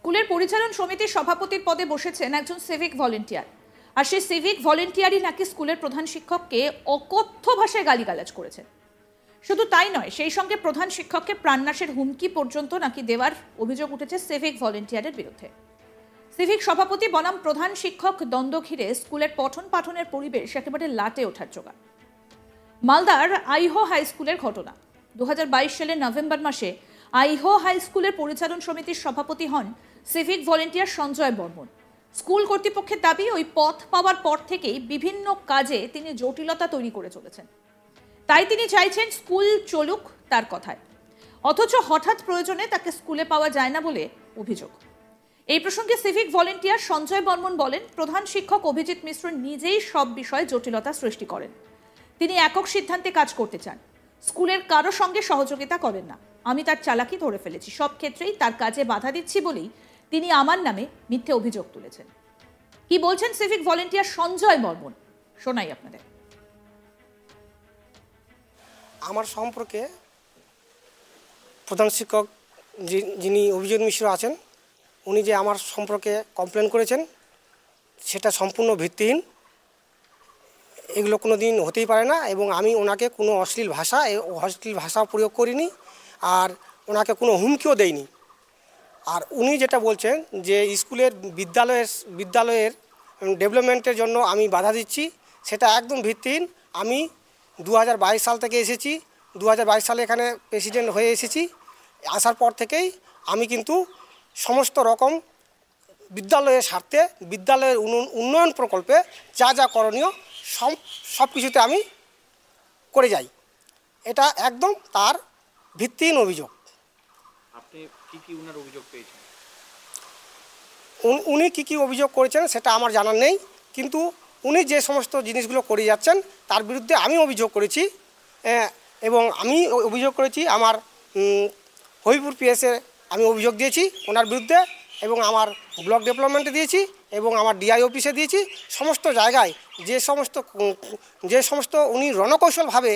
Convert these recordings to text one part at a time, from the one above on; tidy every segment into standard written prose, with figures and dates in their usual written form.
স্কুলের পরিচালন সমিতির সভাপতির পদে বসেছেন একজন সিভিক ভলেন্টিয়ার, আর সেই সিভিক ভলেন্টিয়ারই নাকি স্কুলের প্রধান শিক্ষককে অকথ্য ভাষায় গালিগালাজ করেছেন। শুধু তাই নয়, সেই সঙ্গে প্রধান শিক্ষককে প্রাণনাশের হুমকি পর্যন্ত নাকি দেওয়ার অভিযোগ উঠেছে সিভিক ভলেন্টিয়ারের বিরুদ্ধে। সিভিক সভাপতি বনাম প্রধান শিক্ষক দ্বন্দ্ব ঘিরে স্কুলের পঠন পাঠনের পরিবেশ একেবারে লাটে ওঠার জোগাড়। মালদার আইহো হাই স্কুলের ঘটনা। 2022 সালের নভেম্বর মাসে আইহো হাই স্কুলের পরিচালন সমিতির সভাপতি হন civic volunteer Sanjay Barman. School কর্তৃপক্ষের দাবি, ওই পদ পাওয়ার পর থেকেই বিভিন্ন কাজে তিনি জটিলতা তৈরি করে চলেছেন। তাই তিনি চাইছেন স্কুল চলুক তার কথায়, অথচ হঠাৎ প্রয়োজনে তাকে স্কুলে পাওয়া যায় না বলে অভিযোগ। এই প্রসঙ্গে সিভিক ভলেন্টিয়ার সঞ্জয় বর্মন বলেন, প্রধান শিক্ষক অভিজিৎ মিশ্র নিজেই সব বিষয়ে জটিলতা সৃষ্টি করেন। তিনি একক সিদ্ধান্তে কাজ করতে চান, স্কুলের কারো সঙ্গে সহযোগিতা করেন না। আমি তার চালাকি ধরে ফেলেছি, সব ক্ষেত্রেই তার কাজে বাধা দিচ্ছি বলেই তিনি আমার নামে মিথ্যে অভিযোগ তুলেছেন। কি বলছেন সিভিক ভলেন্টিয়ার সঞ্জয় বর্মন, শোনাই আপনাদের। আমার সম্পর্কে প্রধান শিক্ষক যিনি অভিজিৎ মিশ্র আছেন, উনি যে আমার সম্পর্কে কমপ্লেন করেছেন সেটা সম্পূর্ণ ভিত্তিহীন। এগুলো কোনো দিন হতেই পারে না, এবং আমি ওনাকে কোনো অশ্লীল ভাষা প্রয়োগ করিনি, আর ওনাকে কোনো হুমকিও দেইনি। আর উনি যেটা বলছেন যে স্কুলের বিদ্যালয়ের ডেভেলপমেন্টের জন্য আমি বাধা দিচ্ছি, সেটা একদম ভিত্তিহীন। আমি 2022 সাল থেকে এসেছি, 2022 সালে এখানে প্রেসিডেন্ট হয়ে এসেছি। আসার পর থেকেই আমি কিন্তু সমস্ত রকম বিদ্যালয়ের স্বার্থে, বিদ্যালয়ের উন্নয়ন প্রকল্পে যা যা করণীয় সব কিছুতে আমি করে যাই। এটা একদম তার ভিত্তিহীন অভিযোগ। আপনি কি ওনার অভিযোগ পেয়েছেন? উনি কি অভিযোগ করেছেন সেটা আমার জানার নেই, কিন্তু উনি যে সমস্ত জিনিসগুলো করে যাচ্ছেন তার বিরুদ্ধে আমি অভিযোগ করেছি, এবং আমি অভিযোগ করেছি আমার হবিপুর পিএসে আমি অভিযোগ দিয়েছি ওনার বিরুদ্ধে, এবং আমার ব্লক ডেভেলপমেন্টে দিয়েছি, এবং আমার ডিআই অফিসে দিয়েছি। সমস্ত জায়গায় যে সমস্ত উনি রণকৌশলভাবে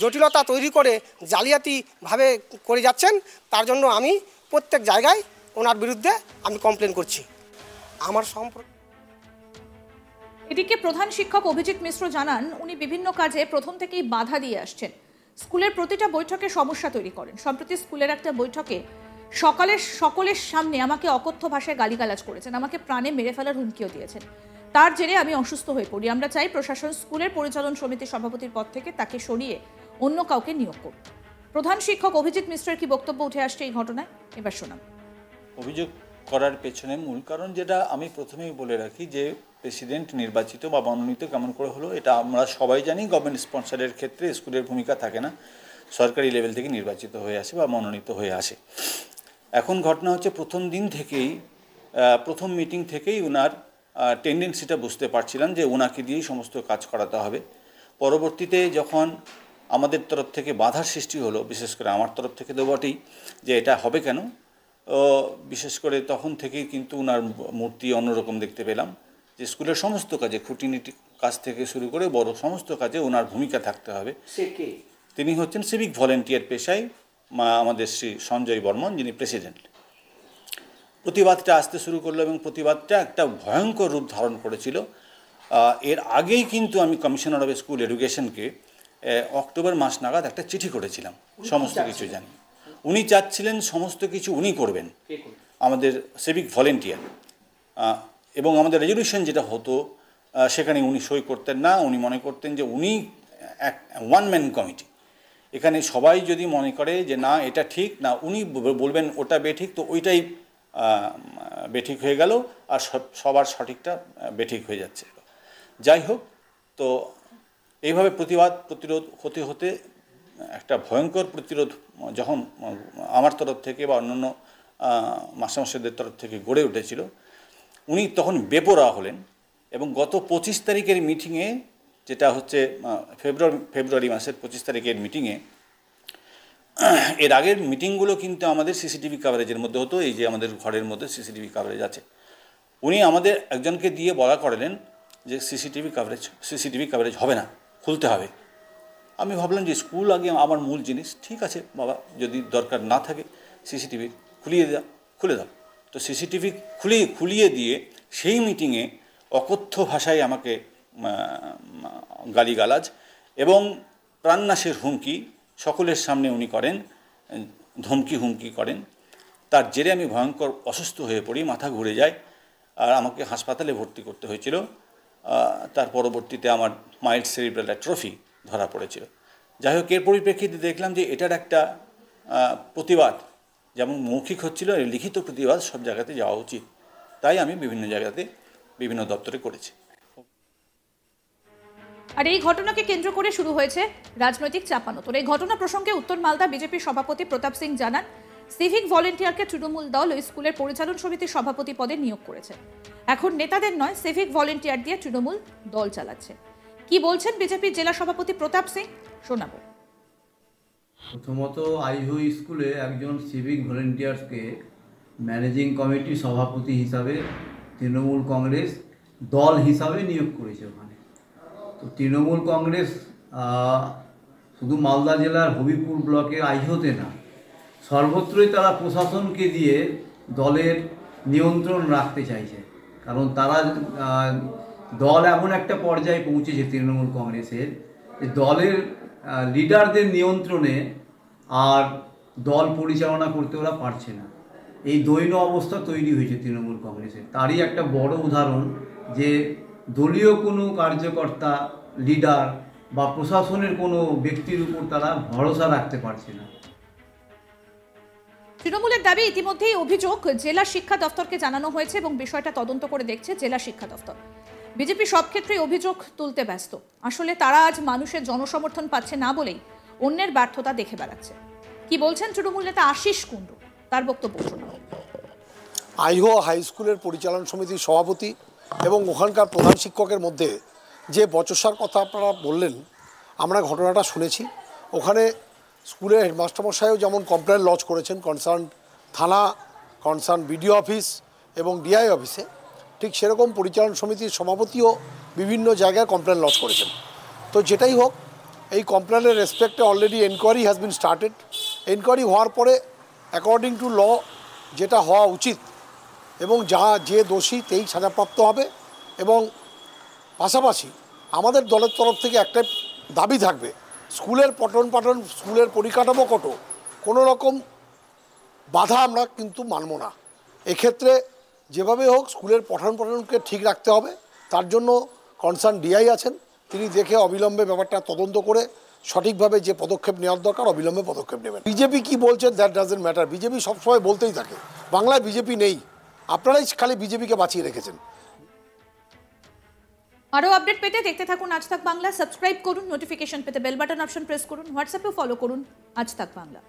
জটিলতা তৈরি করে জালিয়াতিভাবে করে যাচ্ছেন, তার জন্য আমি প্রত্যেক জায়গায় ওনার বিরুদ্ধে আমি কমপ্লেন করছি। আমার এদিকে প্রধান শিক্ষক অভিজিৎ মিশ্র জানান, উনি বিভিন্ন কাজে প্রথম থেকেই বাধা দিয়ে আসছেন। স্কুলের প্রতিটা বৈঠকে সমস্যা তৈরি করেন। সম্প্রতি স্কুলের একটা বৈঠকে সকলের সামনে আমাকে অকথ্য ভাষায় গালিগালাজ করেছেন, আমাকে প্রাণে মেরে ফেলার হুমকিও দিয়েছেন। তার জেরে আমি অসুস্থ হয়ে পড়ি। আমরা চাই প্রশাসন স্কুলের পরিচালন সমিতির সভাপতির পদ থেকে তাকে সরিয়ে অন্য কাউকে নিয়োগ করুন। প্রধান শিক্ষক অভিজিৎ মিশ্রের কি বক্তব্য উঠে আসছে এই ঘটনায়, এবার শোনাম। অভিযোগ করার পেছনে মূল কারণ, যেটা আমি প্রথমেই বলে রাখি, যে প্রেসিডেন্ট নির্বাচিত বা মনোনীত কেমন করে হলো, এটা আমরা সবাই জানি। গভর্নমেন্ট স্পন্সরের ক্ষেত্রে স্কুলের ভূমিকা থাকে না, সরকারি লেভেল থেকে নির্বাচিত হয়ে আসে বা মনোনীত হয়ে আসে। এখন ঘটনা হচ্ছে, প্রথম মিটিং থেকেই ওনার টেন্ডেন্সিটা বুঝতে পারছিলাম যে ওনাকে দিয়েই সমস্ত কাজ করাতে হবে। পরবর্তীতে যখন আমাদের তরফ থেকে বাধার সৃষ্টি হলো, বিশেষ করে আমার তরফ থেকে তো বটেই, যে এটা হবে কেন, বিশেষ করে তখন থেকেই কিন্তু ওনার মূর্তি অন্যরকম দেখতে পেলাম, যে স্কুলের সমস্ত কাজে, খুঁটিনাটি কাজ থেকে শুরু করে বড় সমস্ত কাজে ওনার ভূমিকা থাকতে হবে। তিনি হচ্ছেন সিভিক ভলেন্টিয়ার পেশায় আমাদের শ্রী সঞ্জয় বর্মন, যিনি প্রেসিডেন্ট। প্রতিবাদটা আসতে শুরু করলো, এবং প্রতিবাদটা একটা ভয়ঙ্কর রূপ ধারণ করেছিল। এর আগেই কিন্তু আমি কমিশনার অফ স্কুল এডুকেশনকে অক্টোবর মাস নাগাদ একটা চিঠি করেছিলাম, সমস্ত কিছু জানি। উনি চাচ্ছিলেন সমস্ত কিছু উনি করবেন, আমাদের সিভিক ভলেন্টিয়ার, এবং আমাদের রেজলিউশন যেটা হতো সেখানে উনি সই করতেন না। উনি মনে করতেন যে উনি এক ওয়ান ম্যান কমিটি, এখানে সবাই যদি মনে করে যে না এটা ঠিক না, উনি বলবেন ওটা বেঠিক, তো ওইটাই বেঠিক হয়ে গেল, আর সবার সঠিকটা বেঠিক হয়ে যাচ্ছে। যাই হোক, তো এইভাবে প্রতিরোধ হতে হতে একটা ভয়ঙ্কর প্রতিরোধ যখন আমার তরফ থেকে বা অন্যান্য মাস্টারমশাইদের তরফ থেকে গড়ে উঠেছিল, উনি তখন বেপরোয়া হলেন। এবং গত 25 তারিখের মিটিংয়ে, যেটা হচ্ছে ফেব্রুয়ারি মাসের 25 তারিখের মিটিংয়ে, এর আগের মিটিংগুলো কিন্তু আমাদের সিসিটিভি কাভারেজের মধ্যে হতো। এই যে আমাদের ঘরের মধ্যে সিসিটিভি কাভারেজ আছে, উনি আমাদের একজনকে দিয়ে বলা করালেন যে সিসিটিভি কাভারেজ হবে না, খুলতে হবে। আমি ভাবলাম যে স্কুল আগে আমার মূল জিনিস, ঠিক আছে বাবা, যদি দরকার না থাকে সিসিটিভি খুলে দাও। তো সিসিটিভি খুলিয়ে দিয়ে সেই মিটিংয়ে অকথ্য ভাষায় আমাকে গালিগালাজ এবং প্রাণনাশের হুমকি সকলের সামনে উনি করেন, হুমকি করেন। তার জেরে আমি ভয়ঙ্কর অসুস্থ হয়ে পড়ি, মাথা ঘুরে যায়, আর আমাকে হাসপাতালে ভর্তি করতে হয়েছিল। তার পরবর্তীতে আমার মাইল্ড সেরিব্রাল অ্যাট্রফি ধরা পড়েছিল। যাই হোক, এর পরিপ্রেক্ষিতে দেখলাম যে এটার একটা প্রতিবাদ যেমন মৌখিক হচ্ছিল, লিখিত প্রতিবাদ সব জায়গাতে যাওয়া উচিত। তাই আমি বিভিন্ন জায়গাতে বিভিন্ন দপ্তরে করেছি। আর এই ঘটনাকে কেন্দ্র করে শুরু হয়েছে রাজনৈতিক চাপানোতর। এই ঘটনা প্রসঙ্গে উত্তর মালদা বিজেপির সভাপতি প্রতাপ সিং জানান, সিভিক ভলেন্টিয়ারকে তৃণমূল দল ওই স্কুলের পরিচালন সমিতির সভাপতি পদে নিয়োগ করেছে। এখন নেতাদের নয়, সিভিক ভলেন্টিয়ার দিয়ে তৃণমূল দল চালাচ্ছে। কি বলছেন বিজেপির জেলা সভাপতি প্রতাপ সিং, শোনাবো। প্রথমত আইহো স্কুলে একজন সিভিক ভলেন্টিয়ার্সকে ম্যানেজিং কমিটির সভাপতি হিসাবে তৃণমূল কংগ্রেস দল হিসাবে নিয়োগ করেছে ওখানে। তো তৃণমূল কংগ্রেস শুধু মালদা জেলার হবিপুর ব্লকের আইহোতে না, সর্বত্রই তারা প্রশাসনকে দিয়ে দলের নিয়ন্ত্রণ রাখতে চাইছে। কারণ তারা দল এমন একটা পর্যায়ে পৌঁছেছে তৃণমূল কংগ্রেসের, যে দলের লিডারদের নিয়ন্ত্রণে আর দল পরিচালনা করতে ওরা পারছে না। এই দৈন্য অবস্থা তৈরি হয়েছে তৃণমূল কংগ্রেসের। তারই একটা বড় উদাহরণ যে দলীয় কোনো কার্যকর্তা, লিডার বা প্রশাসনের কোনো ব্যক্তির উপর তারা ভরসা রাখতে পারছে না। তৃণমূলের দাবি, ইতিমধ্যেই অভিযোগ জেলা শিক্ষা দফতরকে জানানো হয়েছে এবং বিষয়টা তদন্ত করে দেখছে জেলা শিক্ষা দফতর। বিজেপি সব ক্ষেত্রে অভিযোগ তুলতে ব্যস্ত। আসলে তারা আজ মানুষের জনসমর্থন পাচ্ছে না বলেই অন্যের ব্যর্থতা দেখে বেড়াচ্ছে। কি বলছেন তৃণমূল নেতা আশিস কুণ্ডু, তার বক্তব্য শোনাবো। আইহো হাই স্কুলের পরিচালন সমিতির সভাপতি এবং ওখানকার প্রধান শিক্ষকের মধ্যে যে বচসার কথা আপনারা বললেন, আমরা ঘটনাটা শুনেছি। ওখানে স্কুলের হেডমাস্টারমশাইও যেমন কমপ্লেন লজ করেছেন কনসার্ন থানা, কনসার্ন বিডিও অফিস এবং ডিআই অফিসে, ঠিক সেরকম পরিচালন সমিতির সভাপতিও বিভিন্ন জায়গায় কমপ্লেন লজ করেছেন। তো যেটাই হোক, এই কমপ্লেনের রেসপেক্টে already enquiry has been started. Enquiry হওয়ার পরে অ্যাকর্ডিং টু ল যেটা হওয়া উচিত এবং যে দোষী তেই সাজাপ্রাপ্ত হবে। এবং পাশাপাশি আমাদের দলের তরফ থেকে একটা দাবি থাকবে, স্কুলের পঠন পাঠন, স্কুলের পরিকাঠামো কোনো রকম বাধা আমরা কিন্তু মানব না। এক্ষেত্রে যেভাবে হোক স্কুলের পঠনকে ঠিক রাখতে হবে। তার জন্য কনসার্ন ডিআই আছেন, তিনি দেখে অবিলম্বে ব্যাপারটা তদন্ত করে সঠিকভাবে যে পদক্ষেপ নেওয়ার দরকার অবিলম্বে পদক্ষেপ নেবেন। বিজেপি কি বলছে দ্যাট ডাজন্ট ম্যাটার। বিজেপি সবসময় বলতেই থাকে, বাংলায় বিজেপি নেই, আপনারাই খালি বিজেপিকে বাঁচিয়ে রেখেছেন। আরও আপডেট পেতে দেখতে থাকুন আজ তাক বাংলা। সাবস্ক্রাইব করুন, নোটিফিকেশন পেতে বেল বাটন অপশন প্রেস করুন, হোয়াটসঅ্যাপেও ফলো করুন আজ তাক বাংলা।